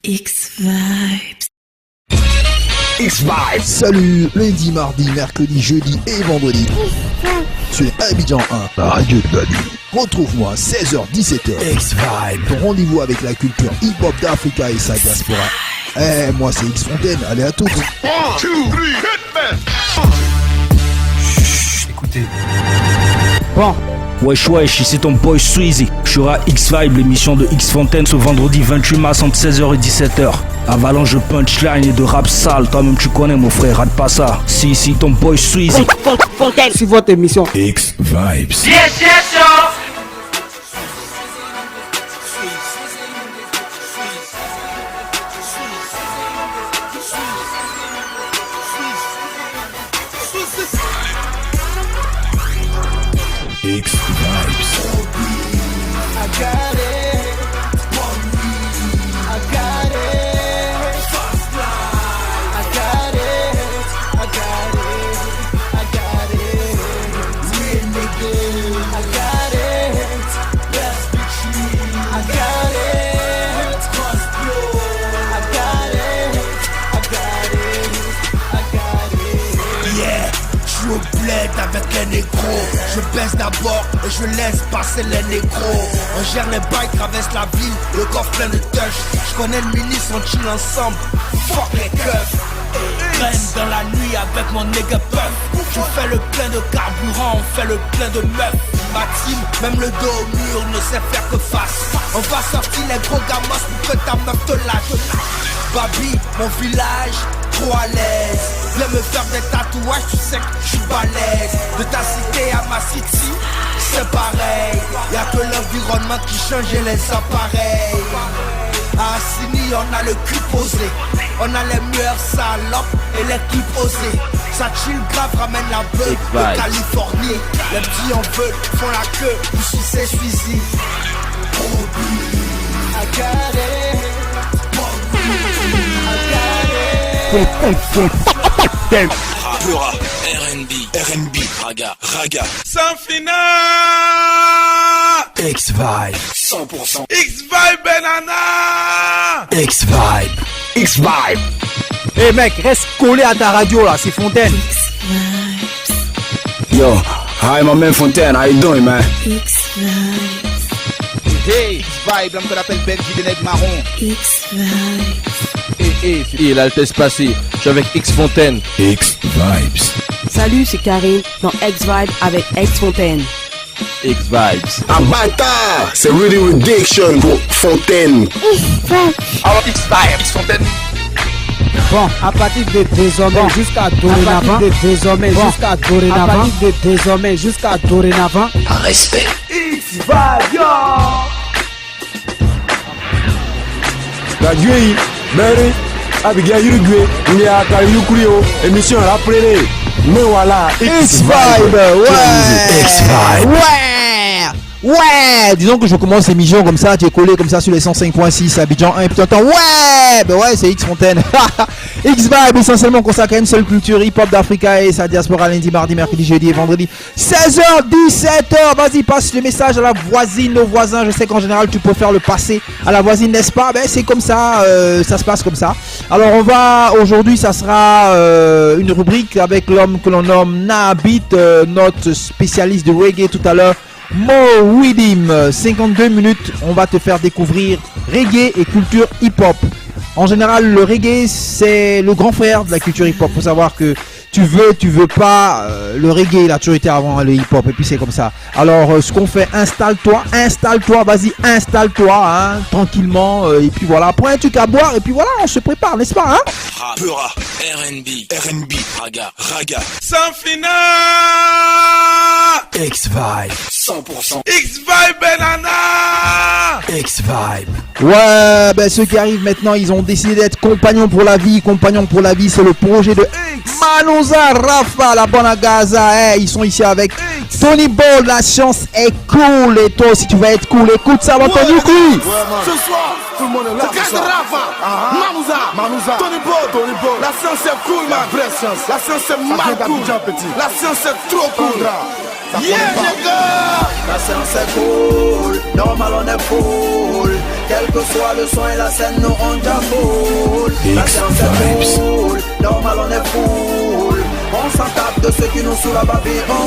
X-Vibes. X-Vibes. Salut, lundi, mardi, mercredi, jeudi et vendredi. Sur Abidjan 1, la radio de Bali. Retrouve-moi 16h-17h. X-Vibes. Ton rendez-vous avec la culture hip-hop d'Africa et sa diaspora. Moi c'est X Fontaine, allez à toutes. 1, 2, 3, hit Chut, écoutez. Bon. Wesh wesh, ici ton boy Sweezy. Je serai à X-Vibe, l'émission de X Fontaine ce vendredi 28 mars entre 16h et 17h. Avalanche de punchline et de rap sale, toi-même tu connais mon frère, rate pas ça. Si, ton boy Sweezy. Fontaine. C'est votre émission. X-Vibes. Yes, yes, yo. X-Vibes. I got it. I got it. I got it. I got it. I got it. Real nigga. I got it. Let's be true. I got it. I got it. I got it. I got it. Yeah, je suis au bled avec les négros. Je baisse d'abord et je laisse passer les négros. On gère les bails, traverse la ville, le coffre plein de touch. Je connais le ministre, on chill ensemble. Fuck les keufs. Traîne dans la nuit avec mon nigga puff. Tu fais le plein de carburant, on fait le plein de meufs. Ma team, même le dos au mur ne sait faire que face. On va sortir les gros gamos pour que ta meuf te lâche. Babi, mon village, trop à l'aise. Viens me faire des tatouages, tu sais que je suis balèze. De ta cité à ma city, c'est pareil. Y'a que l'environnement qui change et les appareils. À Assini, on a le cul posé. On a les meilleurs salopes et les clips osés. Ça chill grave, ramène la beuh de Californie. Les petits en veulent, font la queue, ici c'est Suizy. I got it. Pura, R&B, Raga. Sans final. X-Vibe. 100%. X-Vibe Banana. X-Vibe. X-Vibe. Eh mec, reste collé à ta radio là, c'est Fontaine. X-Vibes. Yo, hi my man Fontaine, how you doing man? X-Vibes. Hey, X-Vibe, l'homme qu'on appelle Benji des nègres marrons. X-Vibes. Et l'Altesse passée, je suis avec X Fontaine. X-Vibes. Salut, c'est Karine dans X-Vibe avec X Fontaine. X-Vibes. Abata, c'est Really Reddiction pour Fontaine. Alors X-Vibe, X Fontaine. Bon, à partir de désormais jusqu'à dorénavant. À partir de désormais jusqu'à dorénavant. Respect. X-Vibe, yo! Radio yi, Mary, Abigail Uruguay, il y a Kariukurio, émission rappelée. Mais voilà, X-Vibe, ouais! X-Vibe. Ouais! Disons que je commence l'émission comme ça, tu es collé comme ça sur les 105.6 Abidjan 1 et puis tu entends ouais, c'est X Fontaine. X-Vibe essentiellement consacré à une seule culture hip-hop d'Africa et sa diaspora lundi, mardi, mercredi, jeudi et vendredi 16h, 17h. Vas-y, passe le message à la voisine, aux voisins. Je sais qu'en général tu préfères le passer à la voisine, n'est-ce pas? C'est comme ça, ça se passe comme ça. Alors aujourd'hui ça sera une rubrique avec l'homme que l'on nomme Naabit, notre spécialiste de reggae tout à l'heure. Mo Widim, 52 minutes, on va te faire découvrir reggae et culture hip-hop. En général, le reggae, c'est le grand frère de la culture hip-hop. Faut savoir que tu veux pas, le reggae, il a toujours été avant le hip-hop, et puis c'est comme ça. Alors, ce qu'on fait, installe-toi, vas-y, installe-toi, hein, tranquillement, et puis voilà, prends un truc à boire, et puis voilà, on se prépare, n'est-ce pas, hein? Pura, R&B, Raga. Sans final. X-Vibe. 100%. X-Vibe Banana. X-Vibe. Ouais, ceux qui arrivent maintenant, ils ont décidé d'être compagnons pour la vie. Compagnons pour la vie, c'est le projet de Manouza, Rafa, la bonne Gaza. Ils sont ici avec Tony Ball. La science est cool. Et toi aussi, tu vas être cool. Écoute ça, va ton cul. Ce soir, tout le monde est là. C'est Rafa, Manouza, Tony Ball. La science est cool, man. La science est mal cool. La science est trop cool. ça connaît pas. La séance est cool, normal on est full. Quel que soit le son et la scène, nous on déjà full. La séance est cool, normal on est full. On s'en tape de ceux qui nous saoulent à baby, on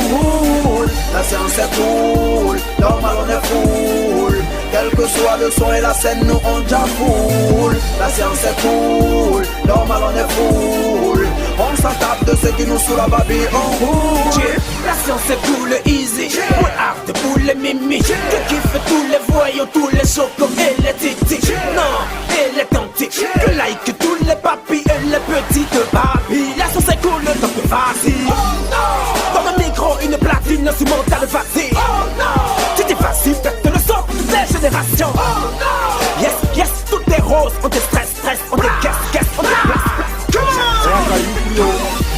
roule. La séance est cool, normal on est full. Quel que soit le son et la scène, nous on déjà full. La séance est cool, normal on est full. On s'en tape de ceux qui nous saoulent à baby, on roule. La science est cool, easy. Moins hard pour les mimi. Que kiffe tous les voyous, tous les chocos et les titis. Non, et les tantis. Que like tous les papis et les petites papis. La science est cool, donc vas-y. Dans le micro, une platine sur mon tas de vas-y. Tu t'es facile, pète le son pour toutes les générations. Yes, yes, tout est rose. On te stress, on te caisse, on te place.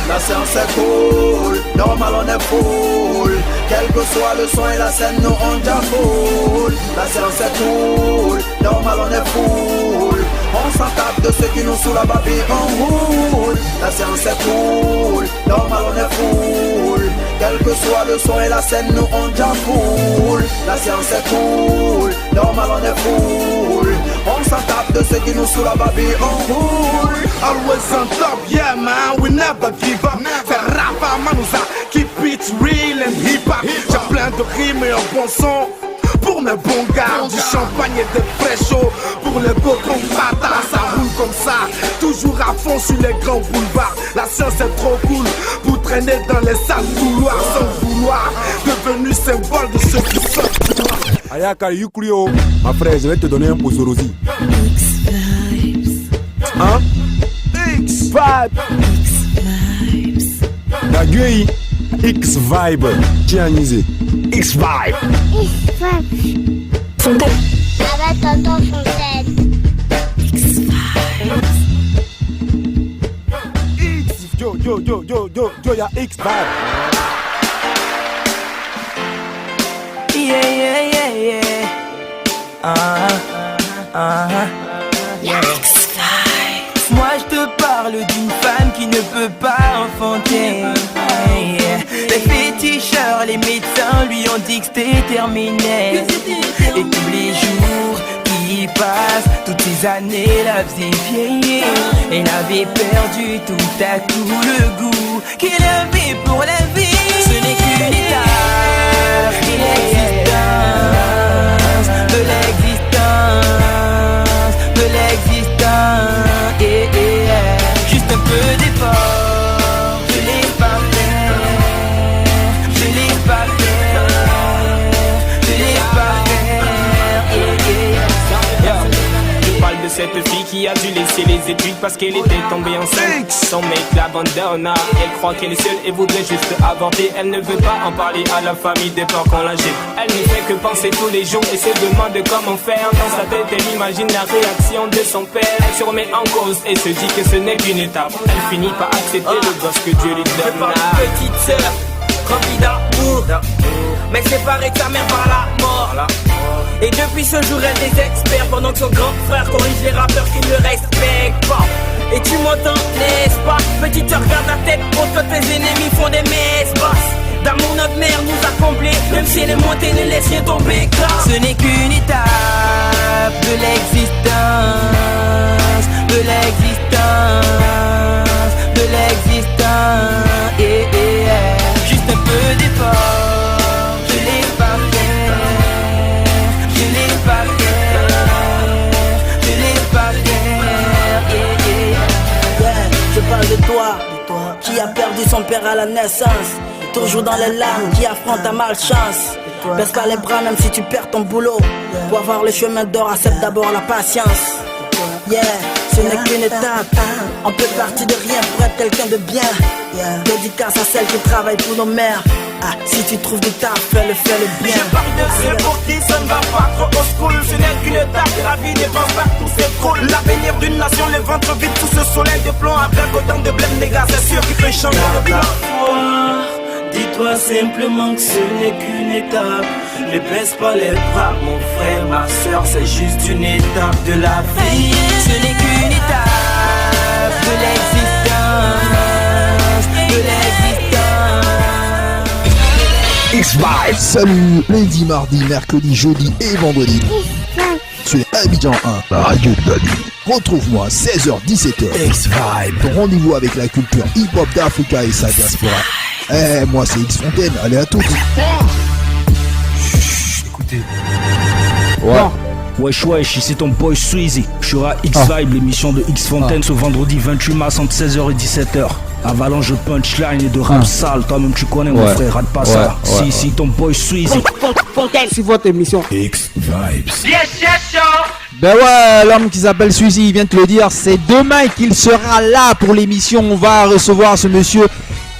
La séance est cool, normal on est full. Quel que soit le son et la scène, nous on déjà full. La séance est cool, normal on est full. On s'en tape de ceux qui nous saoulent à baby, on roule. La séance est cool, normal on est full. Quel que soit le son et la scène, nous on déjà full. La séance est cool, normal on est full. On s'en tape de ceux qui nous saoulent à baby, on roule. Always on top, yeah man, we never give up. Faire rap à Manouza, keep it real and hip hop. J'ai plein de rimes et un bon son. Pour mes bons gars, du champagne et des fraîchos. Pour les cocons pata, ça roule comme ça. Toujours à fond sur les grands boulevards. La science est trop cool pour traîner dans les sales couloirs sans vouloir. Devenu symbole de ceux qui sont. Ayaka Yukrio, ma frère, je vais te donner un Pozorosi. X-Vibes. Hein? X-Vibe. X-Vibes. Daguei, X-Vibe. Tianisé. X-Vibe. Fontaine. Avec tonton Fontaine. X-Vibes. Yo, y'a X-Vibe. Yeah. X-Vibes. Moi je te parle d'une femme qui ne peut pas enfanter. Les féticheurs, les médecins lui ont dit que c'était terminé. Et tous les jours qui passent, toutes ces années la faisaient vieillir. Elle avait perdu tout à coup le goût qu'il avait pour la vie. Ce n'est qu'une étape de l'existence. Juste un peu d'effort, je l'ai pas fait, je l'ai pas fait. Je parle de cette fille qui a dû laisser les études parce qu'elle était tombée enceinte. Son mec l'abandonne, elle croit qu'elle est seule et voudrait juste avorter. Elle ne veut pas en parler à la famille des peurs qu'on la jette. Elle ne fait que penser tous les jours et se demande comment faire. Dans sa tête elle imagine la réaction de son père. Elle se remet en cause et se dit que ce n'est qu'une étape. Elle finit par accepter le gosse que Dieu lui donne. Je parle d'une petite sœur, remplie d'amour, mais séparée de sa mère par la mort. Et depuis ce jour elle désespère pendant que son grand frère corrige les rappeurs qui ne le respectent pas. Et tu m'entends, n'est-ce pas? Petite sœur, garde la tête haute quand tes ennemis font des messes basses. D'amour notre mère nous a comblés, même si elle est montée ne laisse rien tomber car ce n'est qu'une étape de l'existence, de l'existence, de l'existence. Juste un peu d'effort, je l'ai pas fait, je l'ai pas fait, je l'ai pas fait. Je parle de toi, qui a perdu son père à la naissance. Toujours dans les larmes, qui affronte ta malchance. Baisse pas les bras même si tu perds ton boulot. Pour avoir le chemin d'or, accepte d'abord la patience. Yeah, ce n'est qu'une étape. On peut partir de rien pour être quelqu'un de bien. Dédicace à celles qui travaillent pour nos mères. Ah, si tu trouves du taf, fais-le bien. Je parle de ceux pour qui ça ne va pas trop au school. Ce n'est qu'une étape, la vie dépense pas tout s'écroule. L'avenir d'une nation, le ventre vide sous ce soleil de plomb. Avec autant de blême, les gars, c'est sûr qu'il peut changer le plan. Dis-toi simplement que ce n'est qu'une étape. Ne baisse pas les bras, mon frère, ma soeur, c'est juste une étape de la vie. Ce n'est qu'une étape de l'existence, de l'existence. X-Vibe. Salut, lundi, mardi, mercredi, jeudi et vendredi. Sur Abidjan 1, la radio de Dali. Retrouve-moi 16h-17h. X-Vibe. Ton rendez-vous avec la culture hip-hop d'Africa et sa diaspora. Moi c'est X Fontaine, allez à toutes. Écoutez. Wesh, ici ton boy Sweezy. Je serai à X-Vibe, l'émission de X Fontaine ce vendredi 28 mars entre 16h et 17h. Avalanche de punchline et de rap sale, toi-même tu connais mon frère, rate pas ça. Si ton boy Sweezy. Fontaine, c'est votre émission. X-Vibes. Ben ouais, l'homme qui s'appelle Sweezy, il vient de te le dire, c'est demain qu'il sera là pour l'émission. On va recevoir ce monsieur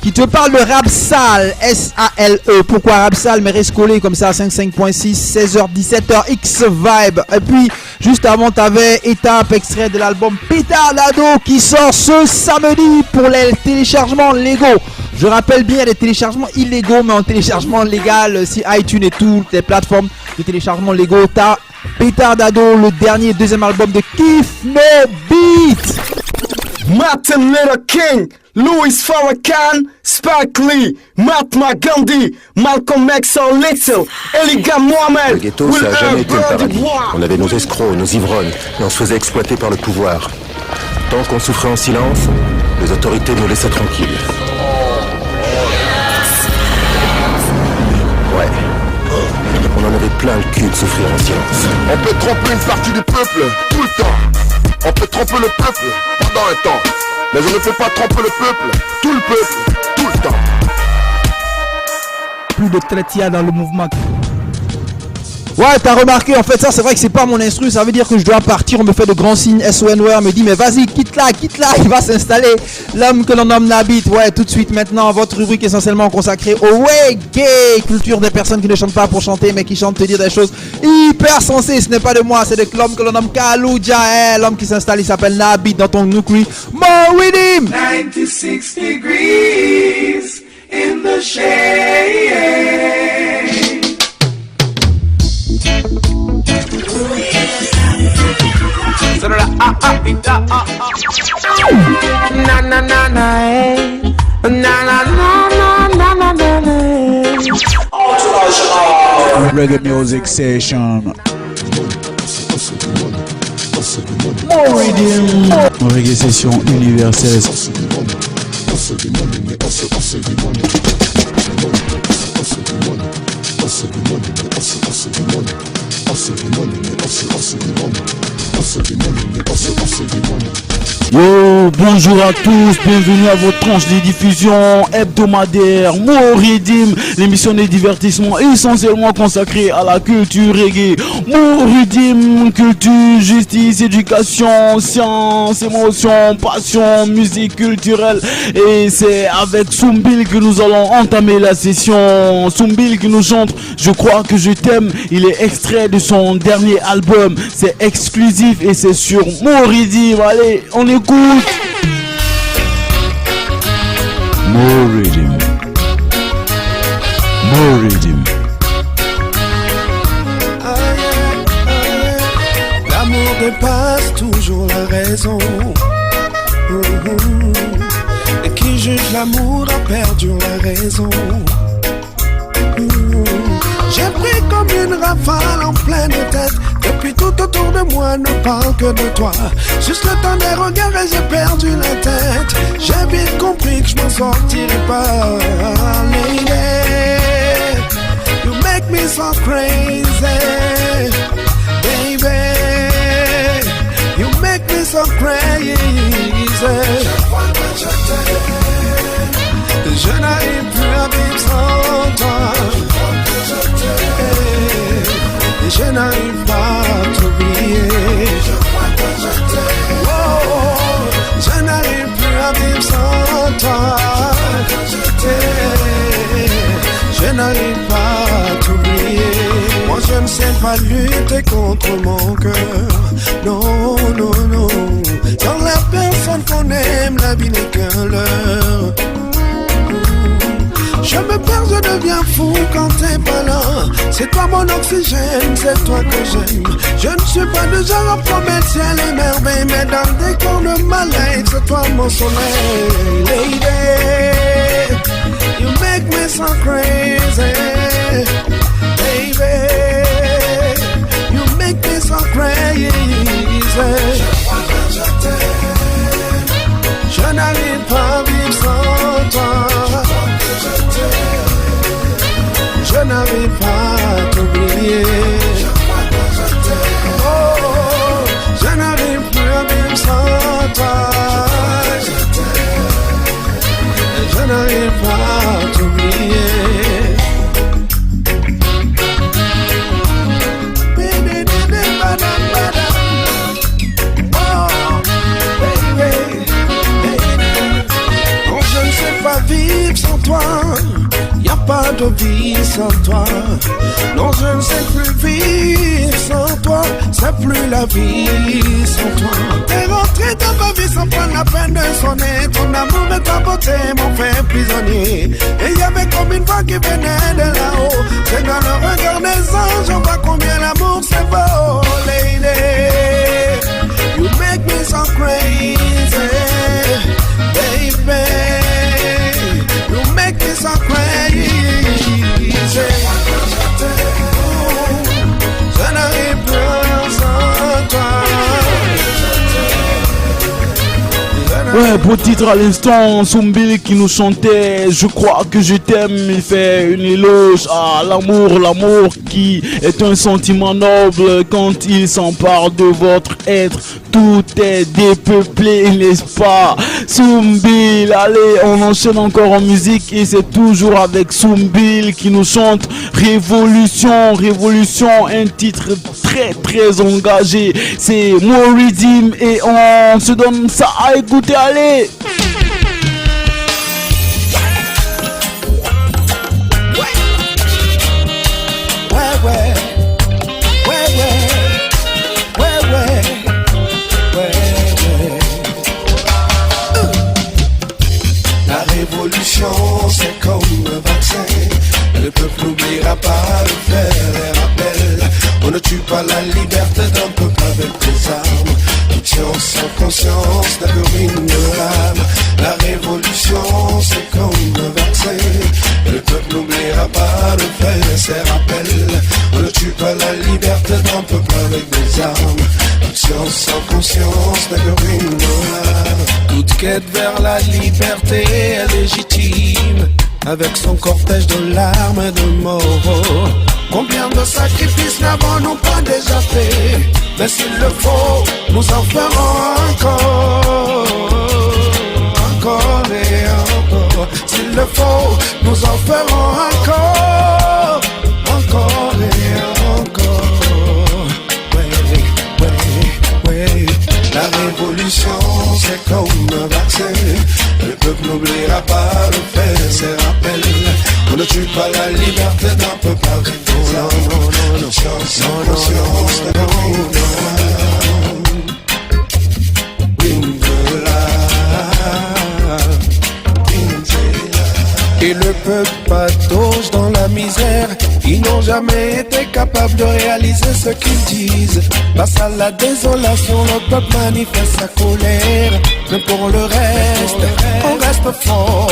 qui te parle de rap sale, S-A-L-E. Pourquoi rap sale? Mais reste collé comme ça, 5.6, 16h-17h, X-Vibe. Et puis, juste avant, t'avais étape extrait de l'album Pétard d'Ado qui sort ce samedi pour les téléchargements légaux. Je rappelle bien, les téléchargements illégaux, mais en téléchargement légal, si iTunes et toutes les plateformes de téléchargement légaux, t'as Pétard d'Ado, le dernier, deuxième album de Kiff No Beat. Martin Luther King, Louis Farrakhan, Spike Lee, Mahatma Gandhi, Malcolm X or Little, Elijah Muhammad. Le ghetto, ça a jamais été un paradis. On avait nos escrocs, nos ivrognes, et on se faisait exploiter par le pouvoir. Tant qu'on souffrait en silence, les autorités nous laissaient tranquilles. Ouais. On en avait plein le cul de souffrir en silence. On peut tromper une partie du peuple, tout le temps. On peut tromper le peuple pendant un temps. Mais on ne peut pas tromper le peuple, tout le temps. Plus de traitia dans le mouvement. Ouais, t'as remarqué, en fait, ça c'est vrai que c'est pas mon instru, ça veut dire que je dois partir, on me fait de grands signes, SONWR me dit mais vas-y, quitte là, il va s'installer, l'homme que l'on nomme Nabit. Ouais, tout de suite maintenant, votre rubrique essentiellement consacrée au reggae, culture des personnes qui ne chantent pas pour chanter, mais qui chantent te dire des choses hyper sensées. Ce n'est pas de moi, c'est de l'homme que l'on nomme Kalouja, l'homme qui s'installe, il s'appelle Nabit dans ton Nukri. Moridim 96 degrees in the shade. Na na na na, eh. Na na na na na na na na. Reggae music session. Moridim. Reggae session universelle. Yo, bonjour à tous, bienvenue à votre tranche de diffusion hebdomadaire Moridim, l'émission de divertissement essentiellement consacrée à la culture reggae. Moridim, culture, justice, éducation, science, émotion, passion, musique culturelle. Et c'est avec Soumbil que nous allons entamer la session. Soumbil qui nous chante Je crois que je t'aime. Il est extrait de son dernier album. C'est exclusif et c'est sur Moridim. Allez, on écoute. Moridim. L'amour dépasse toujours la raison. Et qui juge l'amour a perdu la raison. J'ai pris comme une rafale en pleine tête. Depuis tout autour de moi ne parle que de toi. Juste le temps des regards et j'ai perdu la tête. J'ai vite compris que je m'en sortirais pas. Lady, you make me so crazy. Baby, you make me so crazy. Je crois que je t'aime. Je n'arrive plus à vivre sans toi. Et je n'arrive pas à t'oublier. Je crois que je t'aime. Oh, je n'arrive plus à vivre sans toi. Je n'arrive pas à t'oublier. Moi je ne sais pas lutter contre mon cœur. Non, non, non. Dans la personne qu'on aime, la vie n'est qu'un leurre. Je me perds, je deviens fou quand t'es pas là. C'est toi mon oxygène, c'est toi que j'aime. Je ne suis pas de genre à promettre ciel et merveille, mais dans le décor de ma life, c'est toi mon soleil. Lady, you make make me so crazy, baby. You make me so crazy. Je n'arrive pas à vivre sans toi. Je n'arrive pas à t'oublier. Oh, je n'arrive plus à vivre sans toi. Je n'arrive pas à t'oublier. Non, je ne sais pas vivre sans toi. Y a pas de vie sans toi. Non, je ne sais plus vivre sans toi. C'est plus la vie sans toi. T'es rentré dans ma vie sans prendre la peine de sonner. Ton amour et ta beauté m'ont fait prisonnier. Et y avait comme une voix qui venait de là-haut. C'est dans le regard des anges, on voit combien l'amour c'est beau, lady. You make me so crazy, baby. You make me so crazy. Je n'arrive plus sans toi. Ouais, beau titre à l'instant, Soumbil qui nous chantait Je crois que je t'aime. Il fait une éloge à l'amour, l'amour qui est un sentiment noble. Quand il s'empare de votre être, tout est dépeuplé, n'est-ce pas? Soumbil, allez, on enchaîne encore en musique et c'est toujours avec Soumbil qui nous chante Révolution, Révolution, un titre très très engagé. C'est Moridim et on se donne ça à écouter, allez. La révolution, c'est comme un vaccin. Le peuple n'oubliera pas de faire les rappels. On ne tue pas la liberté d'un peuple avec des armes. Toute science sans conscience n'a que ruine de l'âme. La révolution, c'est comme un vaccin. Le peuple n'oubliera pas de faire ses rappels. On ne tue pas la liberté d'un peuple avec des armes. Toute science sans conscience n'a que ruine de l'âme. Toute quête vers la liberté est légitime, avec son cortège de larmes et de morts. Combien de sacrifices n'avons-nous pas déjà fait? Mais s'il le faut, nous en ferons encore. Encore et encore. S'il le faut, nous en ferons encore. Encore et encore. Ouais. La révolution, c'est comme un vaccin. Le peuple n'oubliera pas de faire ses rappels. On ne tue pas la liberté d'un peuple avec des armes. Non. Conscience, et le peuple patauge dans la misère. Ils n'ont jamais été capables de réaliser ce qu'ils disent. Face à la désolation, le peuple manifeste sa colère. Mais pour le reste, on reste fort.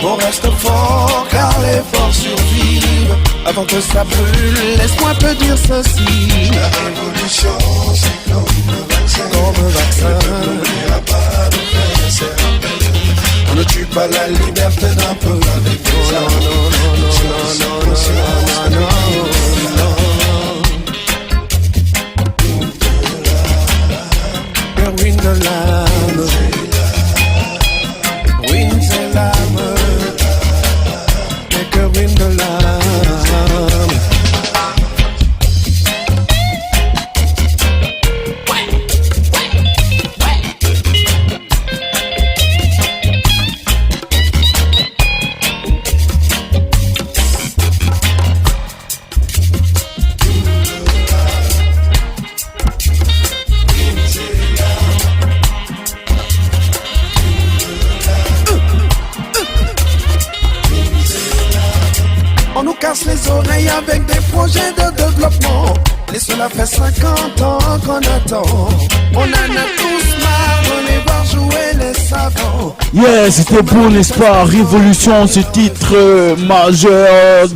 On reste fort car les forts survivent. Avant que ça brûle, laisse-moi te dire ceci. La révolution, c'est comme un vaccin. Comme un vaccin. On n'oubliera pas de faire ses rappels. On ne tue pas la liberté d'un peuple avec des armes. Non. Ruine de l'âme. Ruine c'est l'âme. Mais que ruine de l'âme. Les oreilles avec des projets de développement. Et cela fait 50 ans qu'on attend. On en a tous marre de les voir jouer les savants. Yeah, c'était beau, n'est-ce pas? Révolution, ce titre majeur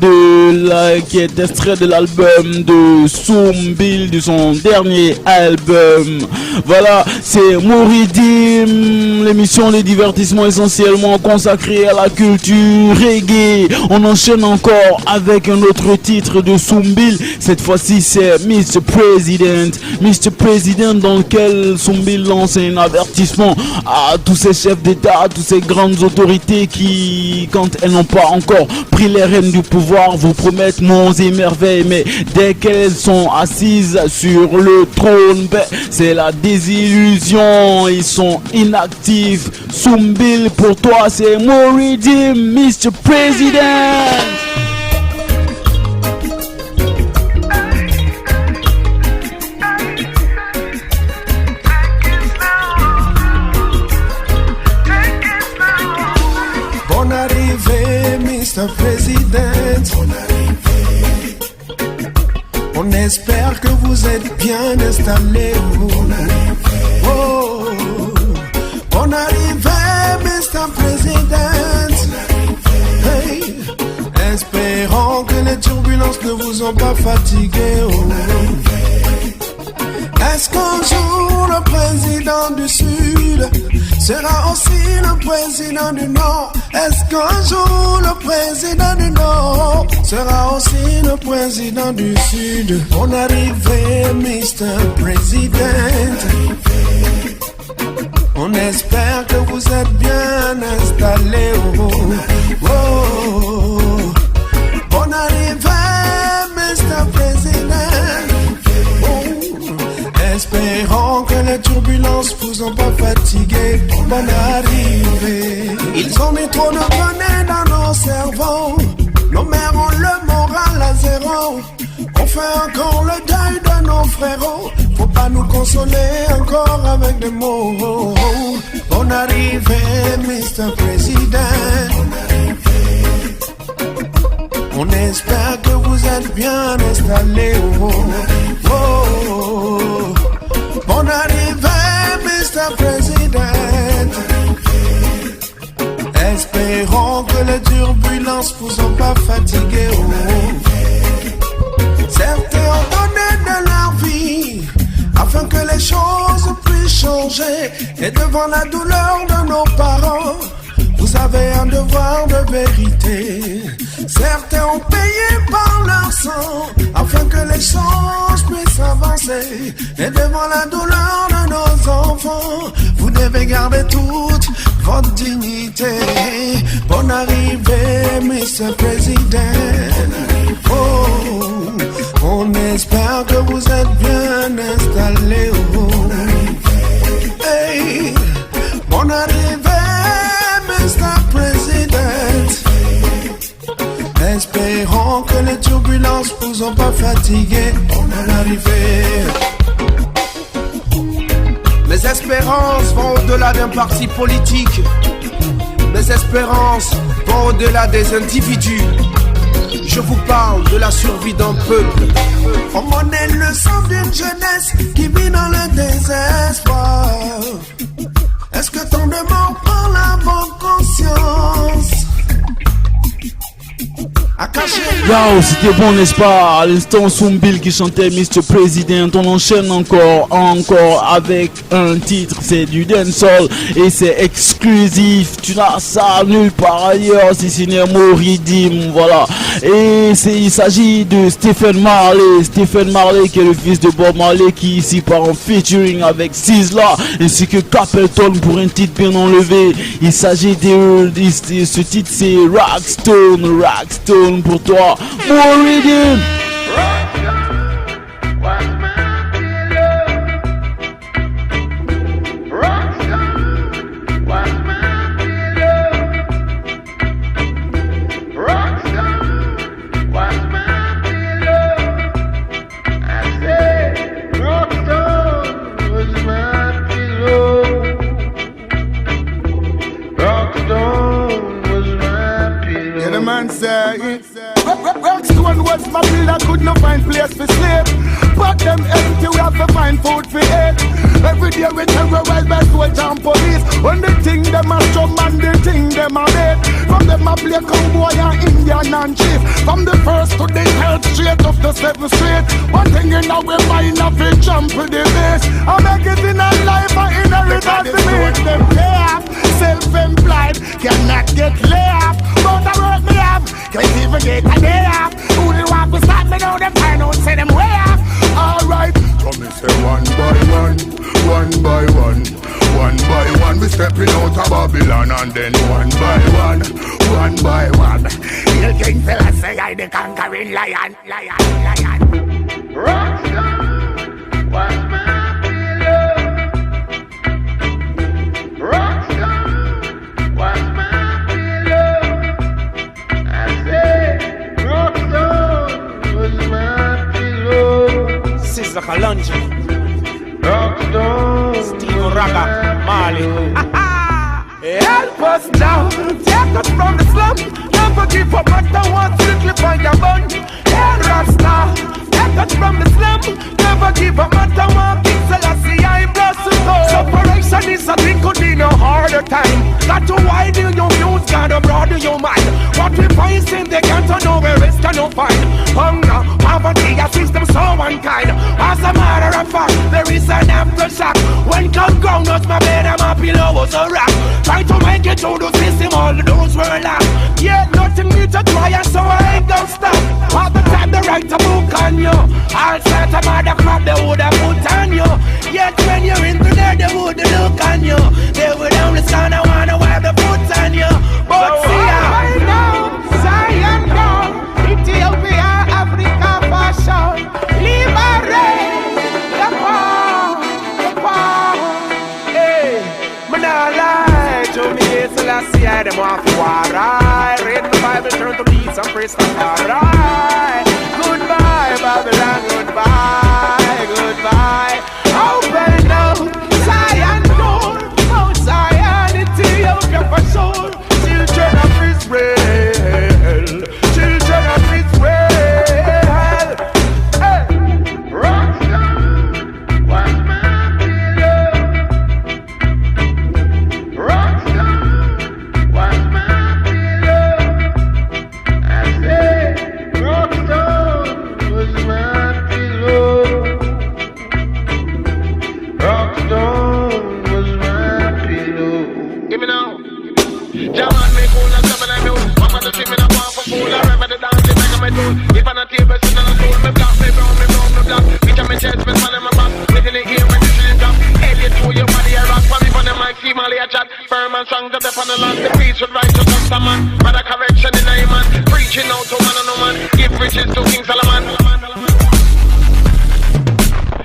qui est extrait de l'album de Soumbil, de son dernier album. Voilà, c'est Moridim, l'émission de divertissement essentiellement consacrée à la culture reggae. On enchaîne encore avec un autre titre de Soumbil. Cette fois-ci, c'est Mr. President. Mr. President, dans lequel Soumbil lance un avertissement à tous ces chefs d'État, à toutes ces grandes autorités qui, quand elles n'ont pas encore pris les rênes du pouvoir, vous promettent monts et merveilles, mais dès qu'elles sont assises sur le trône, c'est la désillusion, ils sont inactifs. Soumbil, pour toi, c'est Moridim, Mr. President. Bonne arrivée, Mr. President. Bonne arrivée. On espère que vous êtes bien installé. Bonne arrivée. Oh. Bonne arrivée, Mr. President. Hey. Espérons que les turbulences ne vous ont pas fatigué. Oh. Est-ce qu'un jour le président du Sud sera aussi le président du Nord? Est-ce qu'un jour le président du Nord sera aussi le président du Sud? Bonne arrivée, Mr. President. On espère que vous êtes bien installé. Oh, oh, oh. Bonne arrivée, Mr. President. Espérons que les turbulences vous ont pas fatigué. Bonne arrivée. Ils ont mis trop de venin dans nos cerveaux. Nos mères ont le moral à zéro. On fait encore le deuil de nos frérots. Faut pas nous consoler encore avec des mots. Bonne arrivée, Mr. President. On espère que vous êtes bien installé. Oh, oh, oh. Bonne arrivée, Mr. President. Espérons que les turbulences vous ont pas fatigué. Oh. Certains ont donné de leur vie afin que les choses puissent changer. Et devant la douleur de nos parents, vous avez un devoir de vérité. Certains ont payé par leur sang afin que les choses puissent avancer. Et devant la douleur de nos enfants, vous devez garder toute votre dignité. Bonne arrivée, Mr. President. Oh, on espère que vous êtes bien installé. Oh, hey, bonne arrivée, Mr. President. Espérons que les turbulences vous ont pas fatigué. Bonne arrivée. Mes espérances vont au-delà d'un parti politique. Mes espérances vont au-delà des individus. Je vous parle de la survie d'un peuple. On monnaie le sang d'une jeunesse qui vit dans le désespoir. Est-ce que tant de morts par la bonne conscience? Yo, c'était bon, n'est-ce pas? À l'instant, Soumbil qui chantait Mr. President. On enchaîne encore avec un titre, c'est du dancehall et c'est exclusif. Tu n'as ça nulle part ailleurs si ce n'est Moridim, voilà. Et il s'agit de Stephen Marley. Stephen Marley qui est le fils de Bob Marley qui ici part en featuring avec Sizzla ainsi que Capleton pour un titre bien enlevé. Il s'agit de ce titre, c'est Rockstone pour toi, Moridim. Rockstone was my builder could not find place for sleep. But them empty, we have to find food for eat. Every day we terrorize by soldiers and police. When they think them a strum and they think them a bait. From them a play cowboy and Indian and chief. From the first to the third straight up the seventh street. One thing in our mind of it jump with the base. I make it in a life I inheritance to make them pay off. Self-employed cannot get laid off. But the work me have can't even get a day off. Who they want to stop me now? Them find out say them way off. Alright, so me say one by one, one by one, one by one. We stepping out of Babylon and then one by one, one by one. You king fella say I the conquering lion, lion, lion. Rockstar, what's my pillow? Rockstar, what's my pillow? I say, Rockstar, what's my pillow? Sizzla Kalonji, Rockstar, Steve Raga, Marley. Help us now, take us from the slum. Never give up, but I want to clip on your bun. Yeah, Rasta, take us from the slum. Never give up, but I want King Selassie, I'm blessed to go. Separation is a thing, could be no harder time. Got to widen your views, gotta broaden your mind. What we find in they can't know where it's gonna find. Hunger, poverty, a system so unkind. As a matter of fact, there is an aftershock. When come ground, us my bed and my pillow was a rock. Try to make it through the system, all of those were locked. Yet nothing new to try, and so I ain't gonna stop. All the time they write a book on you. All sorts of other crap they would have put on you. Yet when you're into there, they would look on you. They would only stand and wanna wipe the foot on you. But see right now, Zion down, Ethiopia, Africa fashion. Liberate the poor. Hey, man, I lie to me, it's last year, them off war. I read the Bible, turn to beats and praise the Lord. Goodbye, Babylon, goodbye, goodbye. Open up, Zion door, Mount Zion, Ethiopia for sure. Children of Israel, children of Israel. Hey, Rockstar, what's my pillow? Rockstar, what's my pillow? I say, Rockstar, what's my pillow? Rockstar, what's my pillow? Give me now. Jaman me cool and seven I mute. Mama the team in a bar for fool. I remember the dance, they make a me tool. If on a table, sit on a stool. Me black, me brown, me brown, me black. Bitch on me chest, me smile in my back. Little in here when the shit drop. Alien to your body, I rock. For me on the mic, see Molly, I chat. Firm and strong, the depth on the land. The preach with right to custom man. Rather correction in a man. Preaching out to man and no man. Give riches to King Solomon.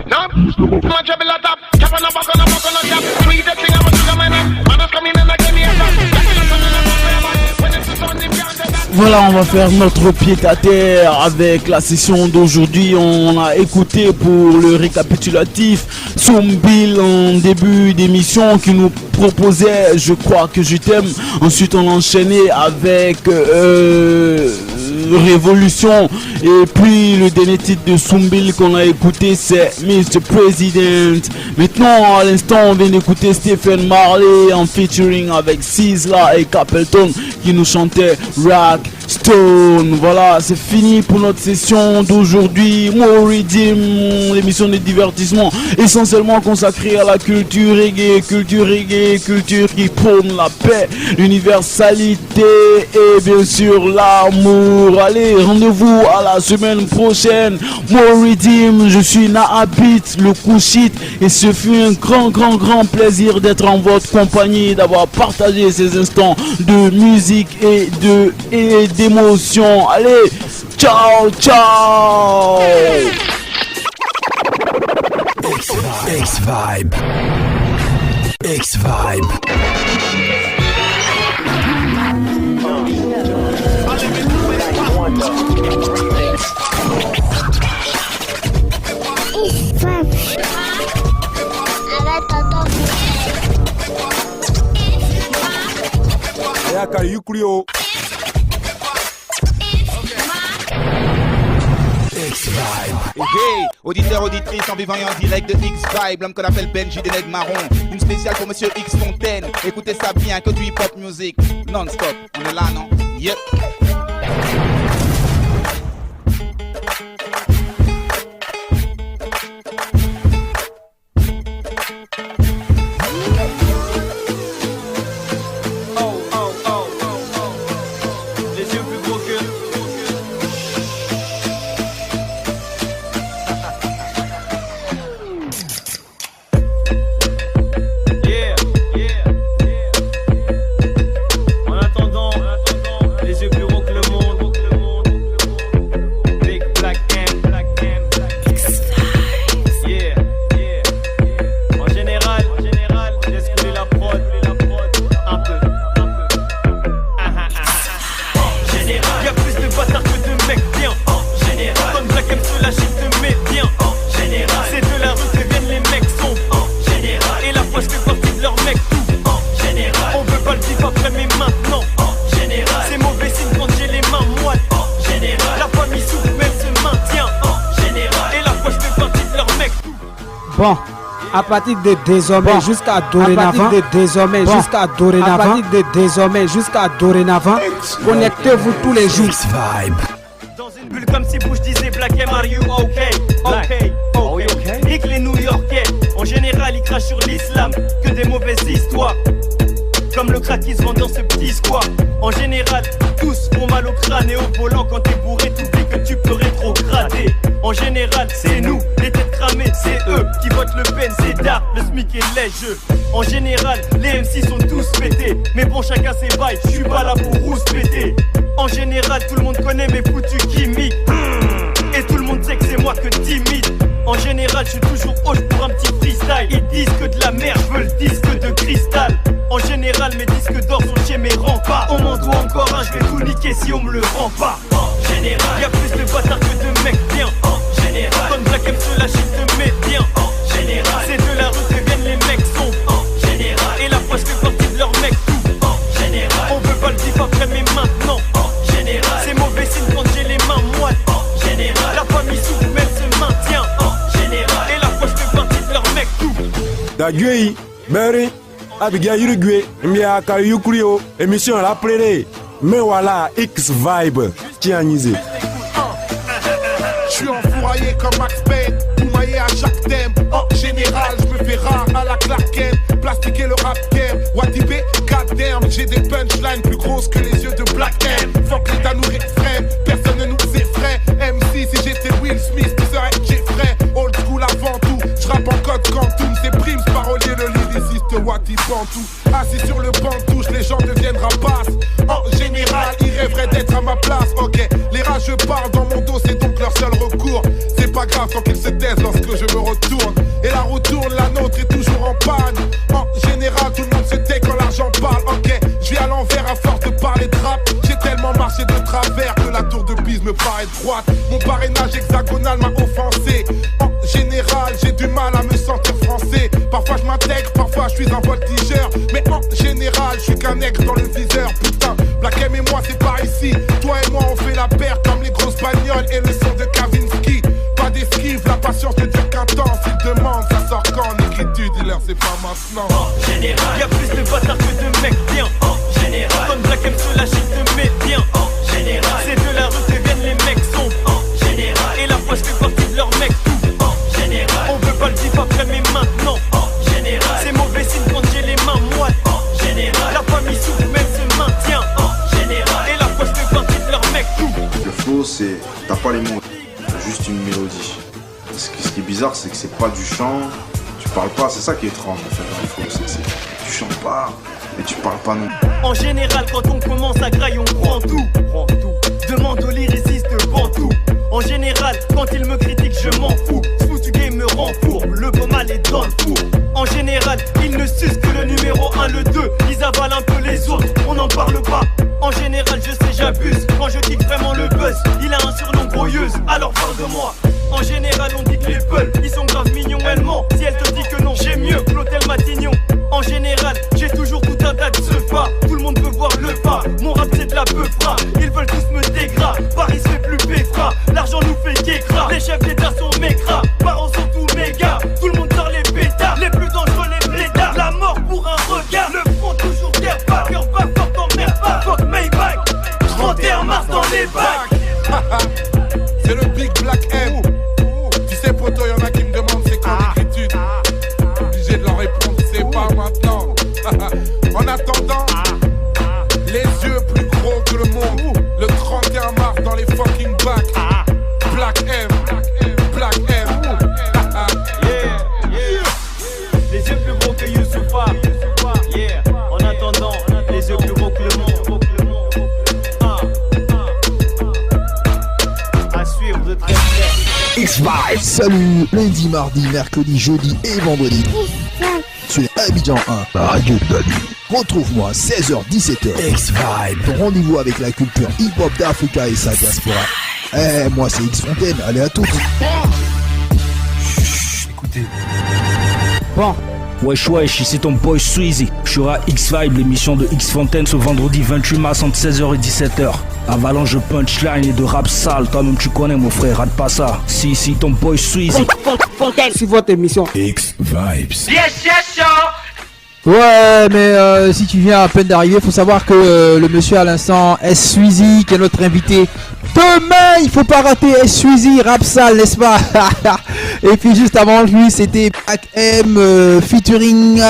No, my trouble a top. Cap on a buck on a buck on a cap. Sweet the thing I was to the man. Mother's coming in again, yeah. Voilà, on va faire notre pied-à-terre avec la session d'aujourd'hui. On a écouté pour le récapitulatif Soumbil en début d'émission qui nous proposait Je crois que je t'aime. Ensuite on a enchaîné avec Révolution. Et puis le dernier titre de Soumbil qu'on a écouté c'est Mr. President. Maintenant à l'instant on vient d'écouter Stephen Marley en featuring avec Sizzla et Capleton qui nous chantait Rock Stone. Voilà, c'est fini pour notre session d'aujourd'hui. More Redeem, l'émission de divertissement essentiellement consacrée à la culture reggae, culture qui prône la paix, l'universalité et bien sûr l'amour. Allez, rendez-vous à la semaine prochaine. More Redeem, je suis Nahabit, le Kouchit, et ce fut un grand plaisir d'être en votre compagnie, d'avoir partagé ces instants de musique et d'émotion. Allez, ciao, ciao. X-Vibe. X-Vibe. X-Vibe. Hey, auditeurs, auditrices, en vivant et en direct de X-Vibe, l'homme qu'on appelle Benji des Nègres Marron. Une spéciale pour Monsieur X Fontaine. Écoutez ça bien, que du hip-hop music non-stop. On est là, non? Yep. Bon, à partir de désormais jusqu'à dorénavant, jusqu'à dorénavant, connectez-vous tous les jours. Dans une bulle comme si Bush disait Black M, are you okay? Nique les New-Yorkais, en général ils crachent sur l'islam, que des mauvaises histoires. Comme le crack qui se vend dans ce petit square. En général, tous font mal au crâne et au volant. Quand t'es bourré, t'oublies que tu peux rétrograder. En général, c'est nous, les têtes cramées, c'est eux qui votent Le Pen, c'est d'art, le SMIC est léger. En général, les MC sont tous pétés. Mais bon, chacun ses bails, je suis pas là pour rouspéter. En général, tout le monde connaît mes foutus gimmicks. Et tout le monde sait que c'est moi que timide. En général, je suis toujours hoche pour un petit freestyle. Ils disent que de la merde, je veux le disque de cristal. En général, mes disques d'or sont chez mes remparts. On m'en doit encore un, je vais tout niquer si on me le rend pas. En général, y'a plus de bâtards que de mecs bien. En général, comme Black M se lâche, il te met bien. En général, c'est de la rue que viennent les mecs sont. En général, et la fois je fais partie de leurs mecs tout. En général, on veut pas le vivre après mais maintenant. En général, c'est mauvais signe quand j'ai les mains moites. En général, la famille souffre mais elle se maintient. En général, et la fois je fais partie de leurs mecs tout. Daguei, Mary, Abigail Uruguay, Mia Kariukurio, émission à la playlist. Mais voilà, X-Vibe, Tianisé. Je suis enfouraillé comme Max Payne, poumaillé à chaque thème. En général, je me fais rare à la Clark Kent. Plastiquer le rap game, Wadibé, goddamn. J'ai des punchlines plus grosses que les yeux de Black M. Fuck l'État nous réfrène, personne ne nous effraie. MC, si j'étais Will Smith, tu serais Jeffrey. Old school avant tout, je rappe en code quantum. C'est Primes, parolier, le lyriciste Wati Pantou. Assis sur le banc de touche, les gens deviennent rapaces. En général, ils rêveraient d'être à ma place. Ok, les rageux parlent dans mon dos, c'est donc leur seul recours. C'est pas grave tant qu'ils se taisent lorsque je me retourne. Et la roue tourne, la nôtre est toujours en panne. En général, tout le monde se tait quand l'argent parle. Ok, je vis à l'envers à force de parler de rap. J'ai tellement marché de travers que la tour de Pise me paraît droite. Mon parrainage hexagonal m'a offensé. En général, j'ai du mal à me sentir français. Parfois je m'intègre, parfois je suis un voltigeur. Mais en général, je suis qu'un aigle dans le viseur. Putain, Black M et moi c'est par ici. Toi et moi on fait la paire comme les grosses bagnoles et le son de Kavinsky. Pas d'esquive, la patience ne dure qu'un temps. S'ils demandent, ça sort quand en écriture, dis-leur c'est pas maintenant. En général, y'a plus de bâtards que de mecs bien. En général, comme Black M se lâche, il te met bien. En général, c'est de la rue que viennent les mecs sont. En général, et la fois je fais partie de leurs mecs tout. En général, on veut pas le vivre après mais maintenant. En général, c'est mauvais signe quand j'ai les mains moites. En général, la famille souffre mais elle se maintient. En général, et la fois je fais partie de leurs mecs tout. Le flow c'est, t'as pas les mots, t'as juste une mélodie. Ce qui est bizarre c'est que c'est pas du chant, tu parles pas, c'est ça qui est étrange en fait dans le flow, c'est que tu chantes pas, mais tu parles pas non. En général quand on commence à grailler on prend tout. Demande aux lyricistes Bantou. En général quand ils me critiquent je m'en fous. Foutu game me rend fourbe, le beau mal est dans le four. En général ils ne sucent que le numéro 1, le 2. Ils avalent un peu les autres, on n'en parle pas. En général je sais j'abuse, quand je kick vraiment le buzz. Il a un surnom broyeuse, alors parle de moi. En général on dit que les peuls, ils sont grave mignons, elle ment. Si elle te dit que non, j'ai mieux que l'hôtel Matignon. En général, j'ai toujours tout un tas de ce pas. Tout le monde peut voir le pas. Mon rap c'est de la peufra. Ils veulent tous me dégrader. Paris se fait plus péfra. L'argent nous fait guécra. Les En attendant, les yeux plus gros que le monde. Le 31 mars dans les fucking bacs. Black M, Black M. Les yeux plus gros que Youssoupha. Yeah. En attendant, les yeux plus gros que le monde. À suivre de très près. X-Vibe. Salut, lundi, mardi, mercredi, jeudi et vendredi. Sur Abidjan 1, la radio de Dali. Retrouve-moi 16h-17h. X-Vibe. Ton rendez-vous avec la culture hip-hop d'Africa et sa diaspora. Moi c'est X Fontaine, allez à toutes. Écoutez. Bon. Wesh wesh, ici ton boy Sweezy. Je suis à X-Vibe, l'émission de X Fontaine ce vendredi 28 mars entre 16h et 17h. Avalanche de punchline et de rap sale, toi-même tu connais mon frère, rate pas ça. Si, ton boy Sweezy. Fontaine, sur votre émission X-Vibes. Yes, yo! Ouais, mais si tu viens à peine d'arriver, faut savoir que le monsieur à l'instant, S. Sweezy, qui est notre invité. Demain, il faut pas rater S. Sweezy, rap sale, n'est-ce pas? Et puis juste avant lui, c'était Black M featuring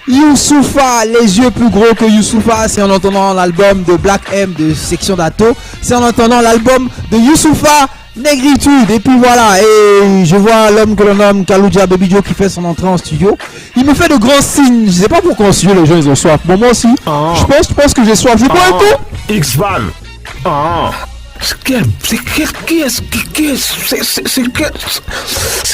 Youssoupha, les yeux plus gros que Youssoupha. C'est en entendant l'album de Black M de Section d'Ato. C'est en entendant l'album de Youssoupha, Négritude. Et puis voilà, et je vois l'homme que l'on nomme Kaloudia Baby Joe qui fait son entrée en studio. Il me fait de grands signes. Je sais pas pourquoi en studio les gens ils ont soif. Bon, moi aussi. Je pense que j'ai soif. Je bois un coup. X-Van. C'est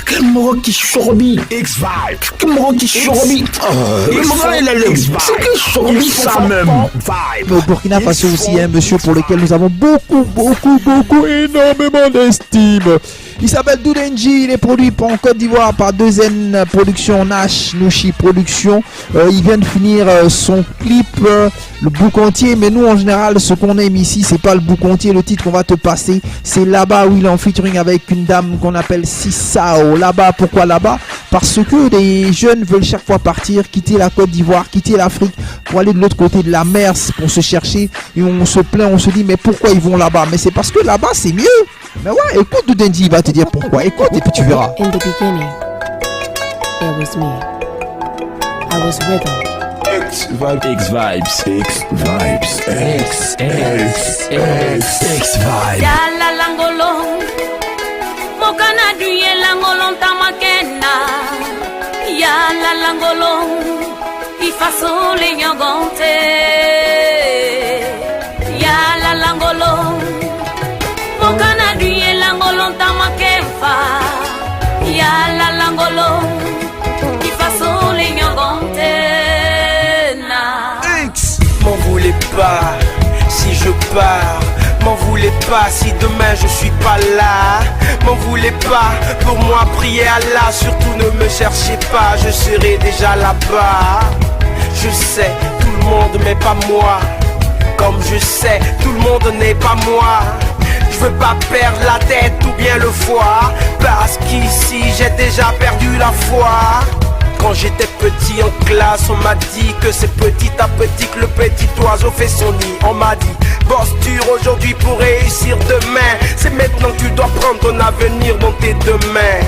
quel Maroc qui chorbi? X-Vibe. Quel Maroc qui chorbi? C'est quel chorbi ça même? Au Burkina Faso aussi, un monsieur pour lequel nous avons beaucoup, énormément d'estime. Il s'appelle Doudenji, il est produit en Côte d'Ivoire par 2N Production, Nash Nushi Production. Il vient de finir son clip, le bouc entier, mais nous en général ce qu'on aime ici c'est pas le bouc entier. Le titre qu'on va te passer c'est Là-bas, où il est en featuring avec une dame qu'on appelle Sissao. Là-bas, pourquoi là-bas? Parce que des jeunes veulent chaque fois partir, quitter la Côte d'Ivoire, quitter l'Afrique pour aller de l'autre côté de la mer pour se chercher, et on se plaint, on se dit mais pourquoi ils vont là-bas? Mais c'est parce que là-bas c'est mieux. Mais ouais, écoute Doudenji, il va te dire pourquoi. Écoute et puis tu verras. In the beginning, it was me. I was rhythm. X-Vibes. X-Vibes. Yala langolong, mokana duye langolong tamakena. Yala langolong, ifaso le nyogante. Yala langolong, mokana duye langolong tamakefa. Yala langolong, ifaso le nyogante. M'en voulez pas si je pars, m'en voulez pas si demain je suis pas là. M'en voulez pas pour moi, priez Allah. Surtout ne me cherchez pas, je serai déjà là-bas. Je sais, tout le monde mais pas moi. Comme je sais, tout le monde n'est pas moi. Je veux pas perdre la tête ou bien le foie, parce qu'ici j'ai déjà perdu la foi. Quand j'étais petit en classe, on m'a dit que c'est petit à petit que le petit oiseau fait son nid. On m'a dit, bosse dur aujourd'hui pour réussir demain. C'est maintenant que tu dois prendre ton avenir dans tes deux mains.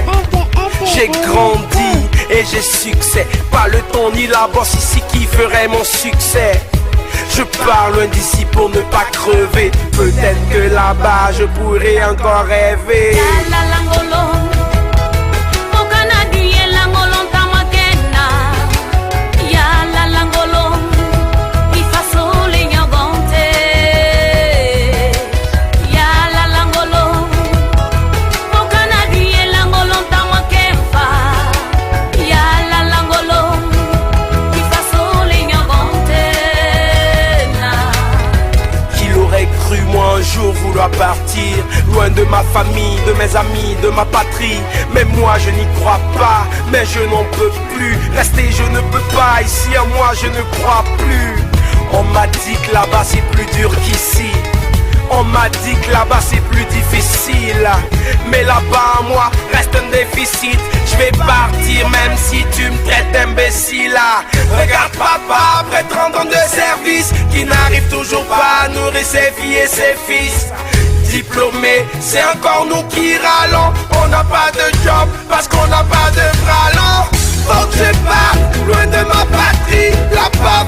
J'ai grandi et j'ai succès. Pas le ton ni la bosse ici qui ferait mon succès. Je pars loin d'ici pour ne pas crever. Peut-être que là-bas je pourrais encore rêver. Vouloir partir, loin de ma famille, de mes amis, de ma patrie. Mais moi je n'y crois pas, mais je n'en peux plus. Rester je ne peux pas, ici à moi je ne crois plus. On m'a dit que là-bas c'est plus dur qu'ici. On m'a dit que là-bas c'est plus difficile. Mais là-bas moi reste un déficit. Je vais partir même si tu me traites d'imbécile. Regarde papa après 30 ans de service, qui n'arrive toujours pas à nourrir ses filles et ses fils. Diplômés, c'est encore nous qui râlons. On n'a pas de job parce qu'on n'a pas de bras longs. Faut que je parte loin de ma patrie. Là-bas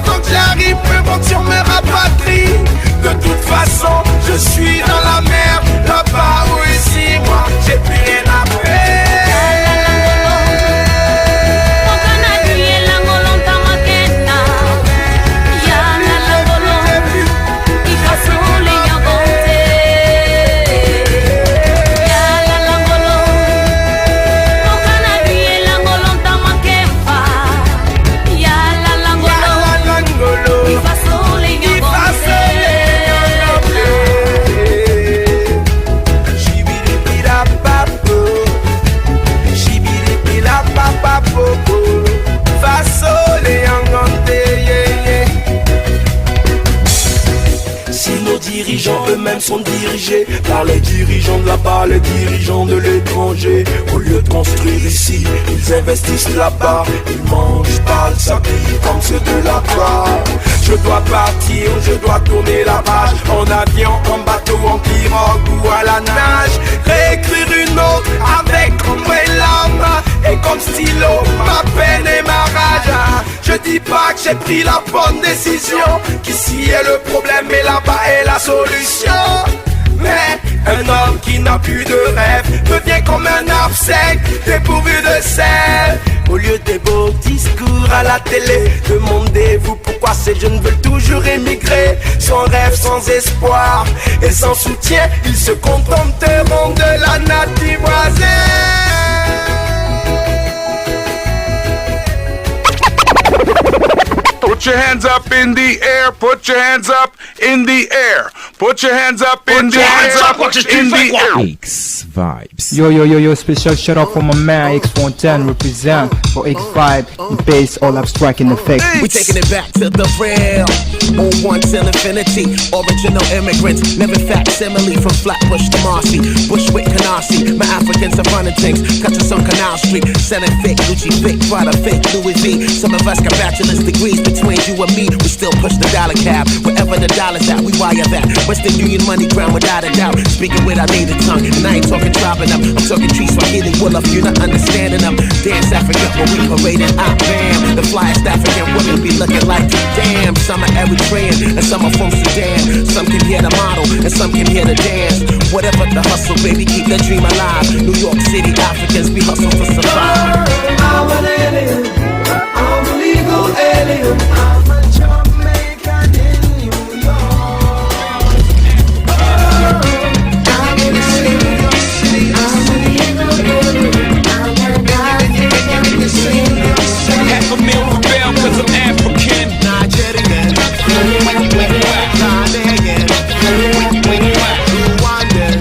sont dirigés par les dirigeants de là-bas, les dirigeants de l'étranger. Au lieu de construire ici, ils investissent là-bas. Ils mangent pas le sablier comme ceux de là-bas. Je dois partir, je dois tourner la page. En avion, en bateau, en pirogue ou à la nage. Réécrire une autre avec ombre et lame. Et comme stylo, ma peine et ma rage. Je dis pas que j'ai pris la bonne décision, qu'ici est le problème et là-bas est la solution. Mais un homme qui n'a plus de rêve devient comme un arbre sec, dépourvu de sel. Au lieu des beaux discours à la télé, demandez-vous pourquoi ces jeunes veulent toujours émigrer. Sans rêve, sans espoir et sans soutien, ils se contenteront de la native voisine. Put your hands up in the air, put your hands up in the air, put your hands up in the air. X Vibes. Yo, special shout out for my man X-Fontaine, represent for X-Vibe in bass, all abstract in effect. We taking it back to the real, all one till infinity. Original immigrants, never facsimile from Flatbush to Marcy, Bushwick, Canarsie. My Africans are running things, cut us on Canal Street, selling fake Gucci, fake Prada, fake Louis V. Some of us got bachelor's degrees. Between you and me, we still push the dollar cap. Wherever the dollar's at, we wire that. Western Union money ground without a doubt. Speaking with our native tongue, and I ain't talking chopping up. I'm talking trees for hitting Wolof, you're not understanding them. Dance Africa when we parading out, bam. The flyest African women be looking like damn. Some are Eritrean and some are from Sudan. Some can hear the model and some can hear the dance. Whatever the hustle, baby, keep the dream alive. New York City Africans, we hustle to survive. I'm an alien, I'm a legal alien. I'm a Jamaican in New York. I'm in the city, I'm a legal alien. I'm a African in the city. Half a meal for bail cause I'm African. Nigerian, Ghanaian, Rwandan.